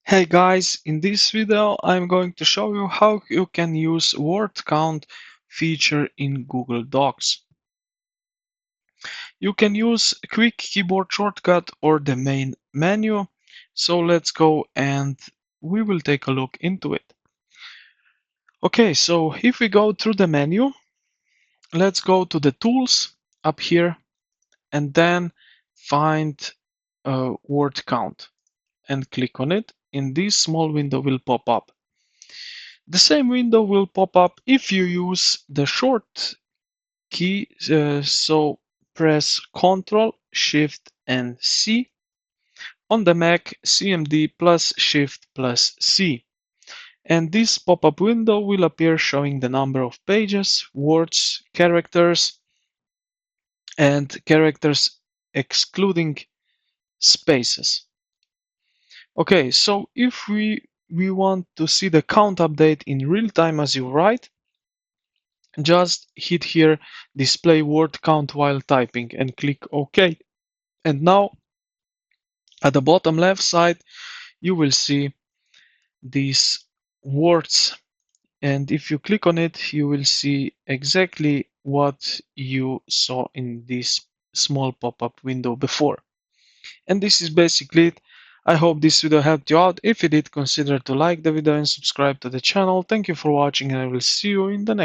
Hey guys, in this video I'm going to show you how you can use word count feature in Google Docs. You can use a quick keyboard shortcut or the main menu. So let's go and we will take a look into it. Okay, so if we go through the menu, let's go to the tools up here and then find word count and click on it. In this small window will pop up. The same window will pop up if you use the short key, so press Ctrl, Shift and C. On the Mac, CMD plus Shift plus C. And this pop-up window will appear showing the number of pages, words, characters, and characters excluding spaces. Okay, so if we want to see the count update in real time as you write, just hit here display word count while typing and click OK. And now at the bottom left side you will see these words, and if you click on it you will see exactly what you saw in this small pop-up window before. And this is basically it. I hope this video helped you out. If it did, consider to like the video and subscribe to the channel. Thank you for watching and I will see you in the next